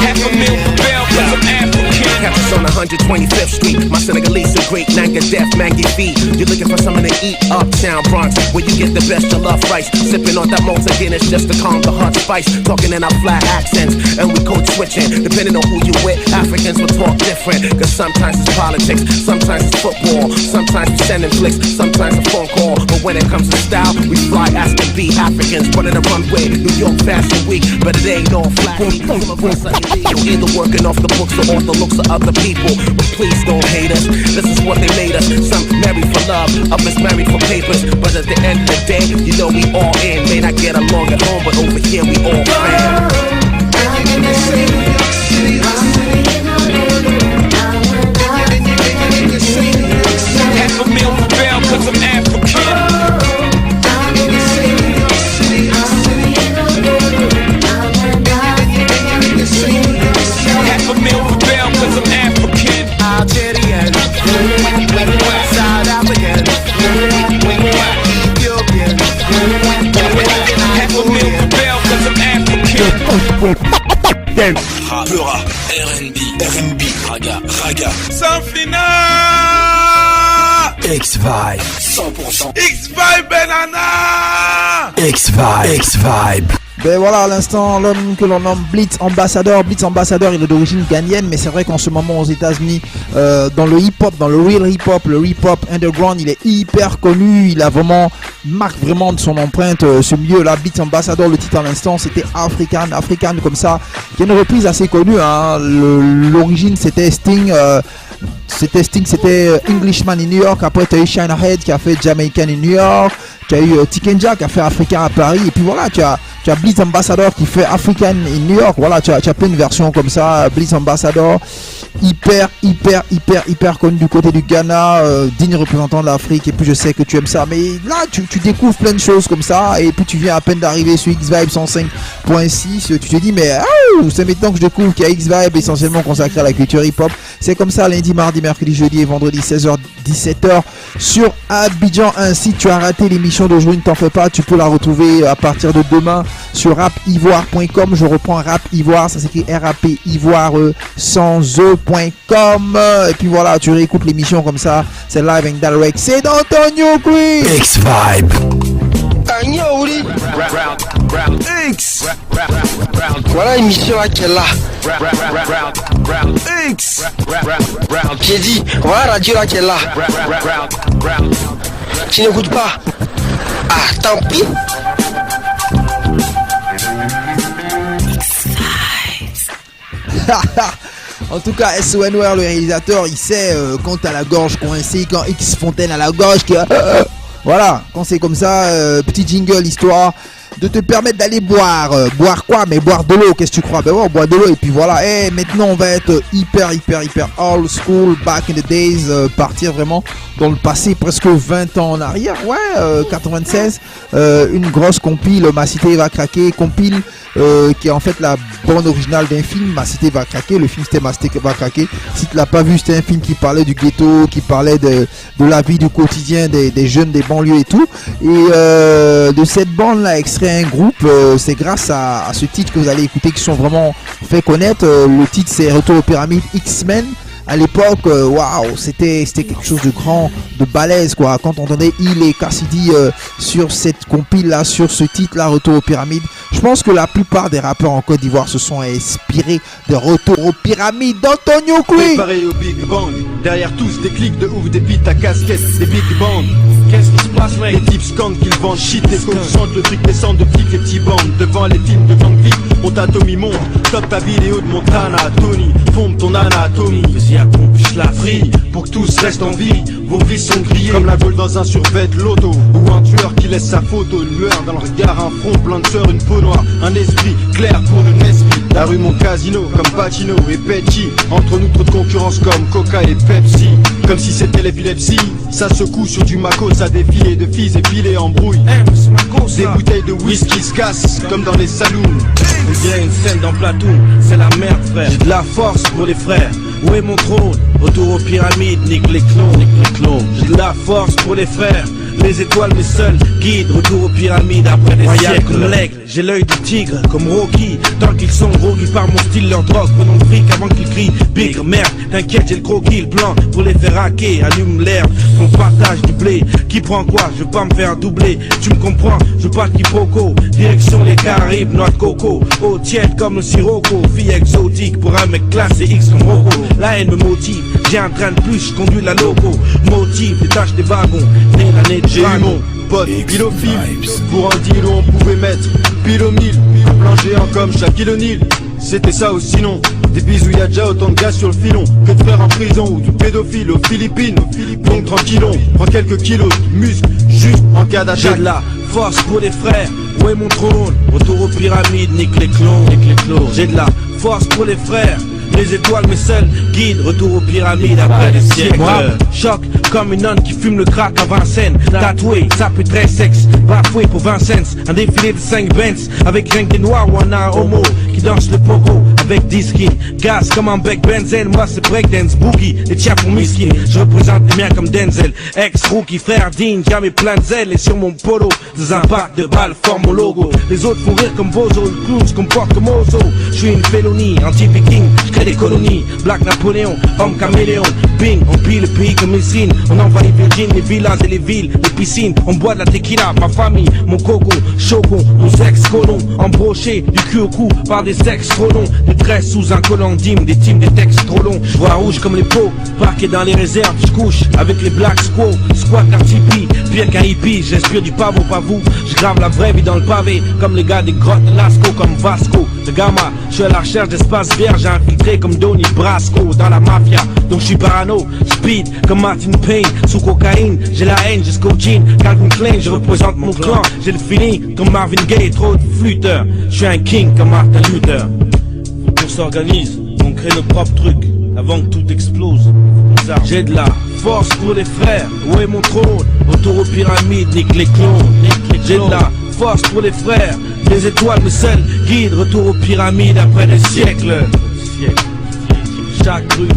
Half a meal for bail cause I'm African. Catch us on 125th Street. My Senegalese are great, Nanga Def, Mangy feet. You're looking for something to eat, uptown Bronx, where you get the best jollof rice. Sipping on that Malta Guinness just to calm the hot spice. Talking in our flat accents, and we code switching. Depending on who you with, Africans will talk different. Cause sometimes it's politics, sometimes it's football, sometimes we sending flicks, sometimes a phone call. But when it comes to style, we fly as to be Africans. Running the runway, New York Fashion Week, but it ain't all flat. Some of us are illegal, either working off the books or off the looks of other people. But please don't hate us, this is what they made us. Some married for love, others married for papers. But at the end of the day, you know we all in. May not get along at home, but over here we all fam. I'm in the city, Half a meal for bail cause I'm African. Half a meal for bail cause I'm African. Algerian, South African, Ethiopian. Half a meal for bail cause I'm African. Rappera, R&B, raga. Sans final. X-Vibe. 100%. X-Vibe Banana. X-Vibe. Ben voilà, à l'instant, l'homme que l'on nomme Blitz Ambassador, il est d'origine ghanéenne, mais c'est vrai qu'en ce moment aux États-Unis, dans le hip-hop, dans le real hip-hop, le hip-hop underground, il est hyper connu, il a vraiment, marque vraiment de son empreinte ce milieu-là. Blitz Ambassador, le titre à l'instant, c'était African comme ça, qui est une reprise assez connue, hein. L'origine c'était Sting. C'était Englishman in New York. Après, tu as eu Shine Head qui a fait Jamaican in New York. Tu as eu Tikenja qui a fait Africain à Paris. Et puis voilà, tu as Blitz Ambassador qui fait African in New York. Voilà, tu as plein de versions comme ça. Blitz Ambassador, hyper connu du côté du Ghana, digne représentant de l'Afrique. Et puis je sais que tu aimes ça. Mais là, tu découvres plein de choses comme ça. Et puis tu viens à peine d'arriver sur X-Vibe 105.6. Tu te dis, mais c'est maintenant que je découvre qu'il y a X-Vibe essentiellement consacré à la culture hip-hop. C'est comme ça lundi, mardi, mercredi, jeudi et vendredi 16h, 17h sur Abidjan 1. Si tu as raté l'émission d'aujourd'hui, ne t'en fais pas, tu peux la retrouver à partir de demain sur rapivoire.com. Je reprends Rap Ivoire, ça s'écrit RAP Ivoire sans e.com. Et puis voilà, tu réécoutes l'émission comme ça, c'est live and direct. C'est dans ton New Creek. X-Vibe. X. Voilà l'émission là qui est là. X. J'ai dit, voilà la radio là qui est là. Tu n'écoutes pas. Ah, tant pis. En tout cas, SONWare, le réalisateur, il sait quand t'as la gorge coincée, quand X Fontaine a la gorge qui voilà, quand c'est comme ça, petit jingle, histoire de te permettre d'aller boire. Boire quoi? Mais boire de l'eau, qu'est-ce que tu crois? Ben ouais, on boit de l'eau et puis voilà. Et maintenant, on va être hyper old school, back in the days, partir vraiment dans le passé, presque 20 ans en arrière. Ouais, 96, une grosse compile, Ma Cité va craquer, compile qui est en fait la bande originale d'un film, Ma Cité va craquer. Le film c'était Ma Cité va craquer. Si tu l'as pas vu, c'était un film qui parlait du ghetto, qui parlait de la vie du quotidien des jeunes des banlieues et tout. Et de cette bande là, extrait un groupe, c'est grâce à ce titre que vous allez écouter qui sont vraiment fait connaître. Le titre c'est Retour aux Pyramides X-Men. À l'époque, waouh, c'était quelque chose de grand, de balèze quoi. Quand on entendait Il et Cassidy sur cette compile là, sur ce titre là, Retour aux Pyramides, je pense que la plupart des rappeurs en Côte d'Ivoire se sont inspirés de Retour aux Pyramides d'Antonio Cui. Préparé au Big Bang, derrière tous des clics de ouf, des beats à casquette, des Big Bang. Qu'est-ce qui se passe mec? Les types scandent qu'ils vendent shit, les coachs sentent le truc descend de flics, les petits bandes. Devant les films de gang clip, on t'atomie monte. Top ta vidéo de Montana, Tony, pompe ton anatomie. Vas-y accomplish la free, pour que tous restent en vie. Vos vies sont grillées, comme la gueule dans un survêt loto. Ou un tueur qui laisse sa photo, une lueur dans le regard, un front plein de sueur, une peau noire. Un esprit clair pour le Nesby. La rue mon casino comme Pacino et Petty. Entre nous trop de concurrence comme Coca et Pepsi. Comme si c'était l'épilepsie. Ça secoue sur du Maco, ça défile de filles épilées en brouille. Des bouteilles de whisky se cassent comme dans les saloons. Il y a une scène dans Platoon, c'est la merde frère. J'ai de la force pour les frères. Où est mon trône? Retour aux pyramides, nique les clones. J'ai de la force pour les frères. Les étoiles mes seuls guides, retour aux pyramides après des siècles comme l'aigle, j'ai l'œil du tigre comme Rocky. Tant qu'ils sont groggy par mon style, leur drogue, prenons le fric avant qu'ils crient big merde, t'inquiète j'ai le croquis, le plan pour les faire hacker, allume l'herbe, on partage du blé. Qui prend quoi? Je veux pas me faire doubler, tu me comprends, je veux pas de quiproquo. Direction les Caraïbes, noix de coco, eau tiède comme le sirocco. Fille exotique pour un mec classé X comme Rocco. La haine me motive, j'ai un train de plus, je conduis la loco. Motive, détache des wagons, né l'année de j'ai eu mon pote pilophile. Pour un deal où on pouvait mettre pile au mille. Un plan géant comme Shaquille O'Neal. C'était ça ou sinon des bisous, y'a déjà autant de gars sur le filon que de frères en prison ou de pédophiles aux Philippines. Donc tranquillon, prends quelques kilos de muscles juste en cas d'attaque. J'ai de la force pour les frères, où est mon trône? Retour aux pyramides, nique les clones. J'ai de la force pour les frères. Les étoiles mes seuls guides, retour aux pyramides après des siècles. Choc comme une nonne qui fume le crack à Vincennes. Tatoué, ça peut très sexe, bafoué pour 20 cents. Un défilé de 5 Benz, avec rien que des noirs ou un homo qui danse le pogo avec 10 skins. Gaz comme un bec benzène, moi c'est breakdance, boogie, les tiens pour miskin. Je représente les miens comme Denzel, ex-rookie, frère digne, jamais plein de zèle. Et sur mon polo, des impacts de balles forment mon logo. Les autres font rire comme Bozo, le clown se comporte comme Ozo. Je suis une félonie, anti-viking, des colonies, Black Napoléon, homme caméléon, bing, on pille le pays comme Messine, on envahit Virgin, les villas et les villes, les piscines, on boit de la tequila, ma famille, mon coco, choco, nos ex-colons, embrochés, du cul au cou, par des ex trop longs, des tresses sous un collant d'hymne, des teams, des textes trop longs, je vois rouge comme les pots, parqué dans les réserves, je couche avec les Black Squaw, squat la tipi, pire qu'un hippie, j'inspire du pavot, pas vous, je grave la vraie vie dans le pavé, comme les gars des grottes de Lascaux, comme Vasco, de Gamma, je suis à la recherche d'espace vert, j'ai infiltré comme Donnie Brasco dans la mafia, donc je suis parano, speed comme Martin Payne, sous cocaïne, j'ai la haine jusqu'au jean, Calvin Klein, je représente mon clan, j'ai le feeling comme Marvin Gaye, trop de flûteurs, je suis un king comme Martin Luther. Faut qu'on s'organise, qu'on crée nos propres trucs, avant que tout explose. J'ai de la force pour les frères, où est mon trône? Retour aux pyramides, nique les clones. J'ai de la force pour les frères, les étoiles me seuls guident, retour aux pyramides après des siècles. Chaque rue,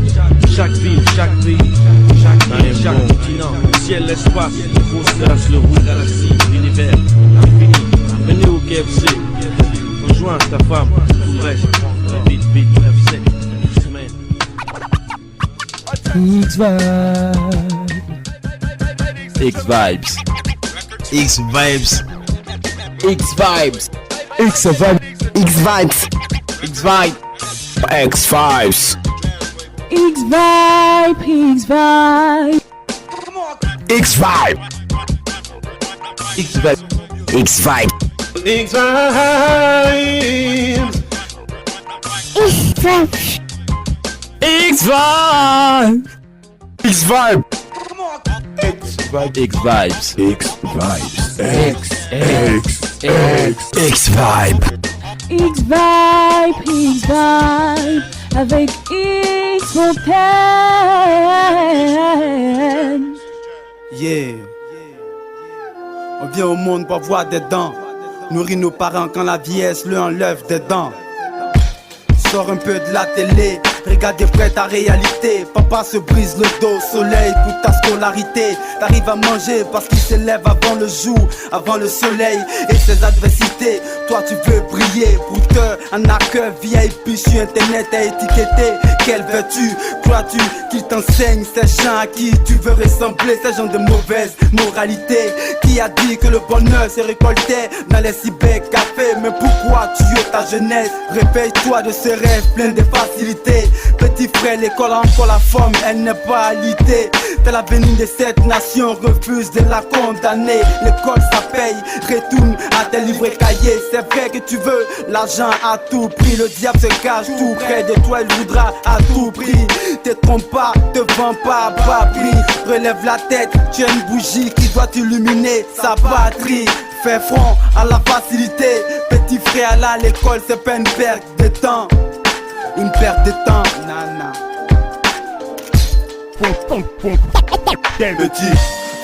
chaque ville, chaque pays, chaque continent, le ciel, l'espace, le cosmos, le roux, galaxie, l'univers, l'infini. Venez au KFC, rejoins ta femme, tout le reste, vite, vite, 9-7, semaine. X-Vibes. X-Vibes. X-Vibes. X-Vibes. X-Vibes. X-Vibes. X-Vibes. X-Vibe, X-Vibe. X-Vibe. X-Vibe. X-Vibe. X-Vibe. X-Vibe. X-Vibes. X-Vibe. X-Vibe, X-Vibe. Avec X-Fontaine. Yeah. On vient au monde pour avoir des dents. Nourrir nos parents quand la vieillesse leur enlève des dents. Sors un peu de la télé, regarde de près ta réalité. Papa se brise le dos au soleil pour ta scolarité. T'arrives à manger parce qu'il s'élève avant le jour, avant le soleil et ses adversités. Toi tu veux briller, brouteur, un hacker VIP sur internet à étiqueter. Quelle vertu crois-tu qu'il t'enseigne ces gens à qui tu veux ressembler? Ces gens de mauvaise moralité. Qui a dit que le bonheur se récoltait dans les cybercafés? Mais pourquoi tu es ta jeunesse? Réveille-toi de ce rêve plein de facilité. Petit frère, l'école a encore la forme, elle n'est pas alité. T'es l'avenir de cette nation, refuse de la condamner. L'école ça paye, retourne à tes livres cahiers. C'est vrai que tu veux l'argent à tout prix. Le diable se cache tout près de toi, il voudra à tout prix. Te trompe pas, te vends pas à bas prix. Relève la tête, tu as une bougie qui doit illuminer sa batterie. Fais front à la facilité. Petit frère là, l'école c'est pas une perte de temps. Une perte de temps, nana. Petit,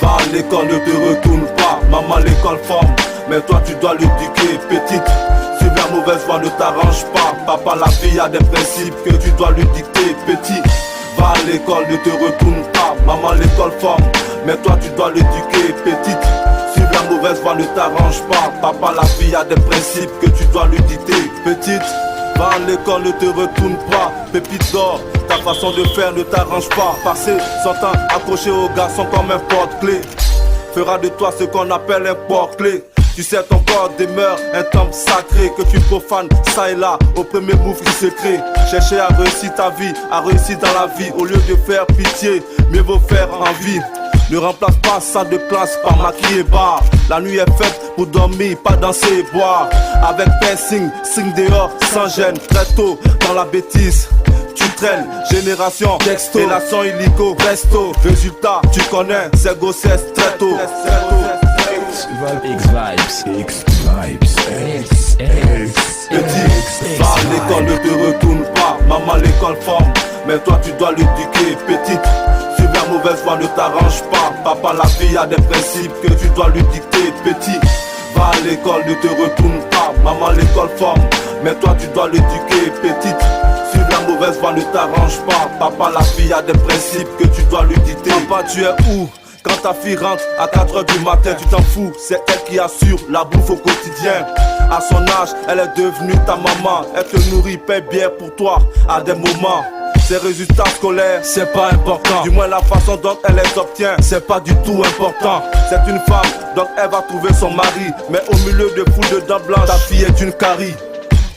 va à l'école, ne te retourne pas. Maman l'école forme, mais toi tu dois l'éduquer. Petite, suivre la mauvaise voie ne t'arrange pas. Papa la vie a des principes que tu dois lui dicter. Petit, va à l'école, ne te retourne pas. Maman l'école forme, mais toi tu dois l'éduquer. Petite, suivre la mauvaise voie ne t'arrange pas. Papa la vie a des principes que tu dois lui dicter. Petite, va à l'école, ne te retourne pas. Pépite d'or, ta façon de faire ne t'arrange pas. Passer son temps accroché aux garçons comme un porte-clé fera de toi ce qu'on appelle un porte-clé. Tu sais ton corps demeure un temple sacré que tu profanes ça et là au premier bouffe qui se crée. Chercher à réussir ta vie, à réussir dans la vie. Au lieu de faire pitié, mieux vaut faire envie. Ne remplace pas ça de classe par maquillé bar. La nuit est faite pour dormir, pas danser et boire. Avec piercing, signe dehors, sans gêne. Très tôt dans la bêtise, tu traînes. Génération, texto, relation illico, presto. Résultat, tu connais, c'est grossesse très tôt. X-Vibes. Petit, va à l'école, ne te retourne pas. Maman l'école forme, mais toi tu dois l'éduquer. Petite, suivre la mauvaise voie ne t'arrange pas. Papa la vie a des principes que tu dois lui dicter. Petit, va à l'école, ne te retourne pas. Maman l'école forme, mais toi tu dois l'éduquer. Petite, suivre la mauvaise voie ne t'arrange pas. Papa la vie a des principes que tu dois lui dicter. Papa tu es où? Quand ta fille rentre à 4h du matin, tu t'en fous, c'est elle qui assure la bouffe au quotidien. À son âge, elle est devenue ta maman. Elle te nourrit, paie bien pour toi à des moments. Ses résultats scolaires, c'est pas important. Du moins la façon dont elle les obtient, c'est pas du tout important. C'est une femme, donc elle va trouver son mari. Mais au milieu de foules de dents blanches, ta fille est une carie.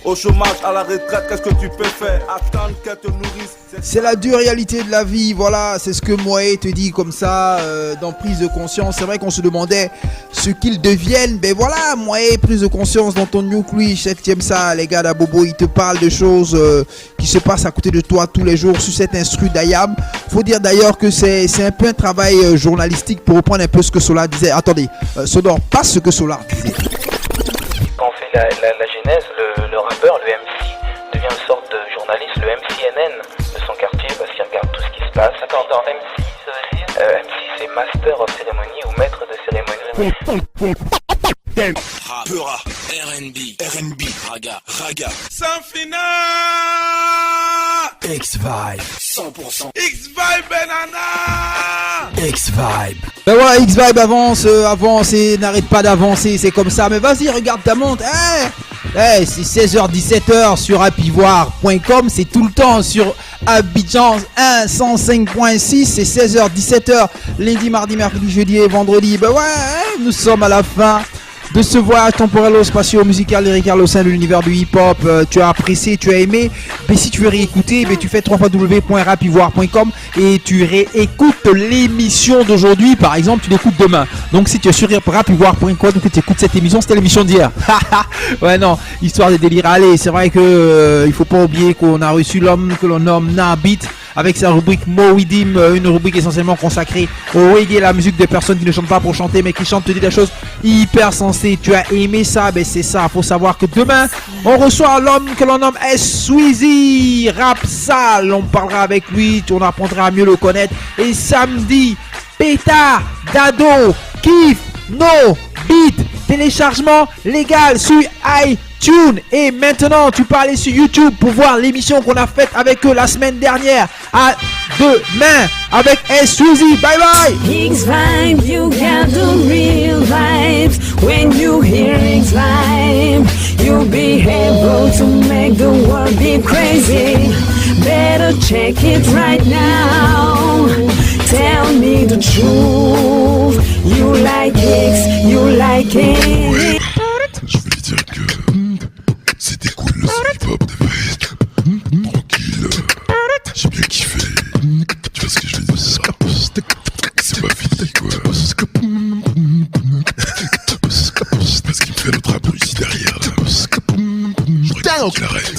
Au chômage, à la retraite, qu'est-ce que tu peux faire? Attendre qu'elle te nourrisse. C'est la dure réalité de la vie, voilà, c'est ce que Moé te dit comme ça, dans Prise de Conscience. C'est vrai qu'on se demandait ce qu'ils deviennent, ben voilà, Moé, Prise de Conscience dans ton nucléo, je sais que tu aimes ça, les gars d'Abobo, ils te parlent de choses qui se passent à côté de toi tous les jours sur cet instru d'Ayam. Faut dire d'ailleurs que c'est un peu un travail journalistique pour reprendre un peu ce que Solar disait. Attendez, Sodor, pas ce que Solar disait. Quand on fait la genèse, le rappeur, le MC, devient une sorte de journaliste, le MCNN de son quartier, parce qu'il regarde tout ce qui se passe. Attends, MC, ça veut dire MC, c'est Master of Ceremony ou Maître de Cérémonie. Rappera, R&B, Raga. Sanfina! X-Vibe, 100%. X-Vibe Banana! X-Vibe. Ben voilà, X-Vibe avance et n'arrête pas d'avancer, c'est comme ça. Mais vas-y, regarde ta montre. C'est 16h, 17h sur appivoire.com. C'est tout le temps sur Abidjan 1, 105.6. C'est 16h, 17h, lundi, mardi, mercredi, jeudi et vendredi. Ben ouais, nous sommes à la fin de ce voyage temporelo-spatio-musical lyrical au sein de l'univers du hip-hop. Tu as apprécié, tu as aimé. Mais si tu veux réécouter, tu fais www.rapivoire.com et tu réécoutes l'émission d'aujourd'hui. Par exemple, tu l'écoutes demain. Donc si tu es sur rapivoire.com que tu écoutes cette émission, c'était l'émission d'hier. Ouais, non, histoire de délire. Allez, c'est vrai que il faut pas oublier qu'on a reçu l'homme que l'on nomme Nabit avec sa rubrique Mowidim, une rubrique essentiellement consacrée au reggae, la musique des personnes qui ne chantent pas pour chanter mais qui chantent, te dit des choses hyper sensées. Tu as aimé ça, ben c'est ça. Faut savoir que demain on reçoit l'homme que l'on nomme S-Sweezy, Rap Sale. On parlera avec lui, on apprendra à mieux le connaître. Et samedi, Pétard, Dado, Kiff, No, Beat, téléchargement légal sur iTunes. Et maintenant, tu peux aller sur YouTube pour voir l'émission qu'on a faite avec eux la semaine dernière. À demain avec S-Sweezy. Bye bye. X-Vibe, you got the real vibes. When you hear X-Vibe, you'll be able to make the world be crazy. Better check it right now. Tell me the truth. You like X, you like it. Je voulais dire que c'était cool le son hip-hop de fait. Tranquille. J'ai bien kiffé. Tu vois ce que je veux dire? C'est pas fini quoi. Parce qu'il me fait notre abruti derrière là. Je regarde qu'il arrête.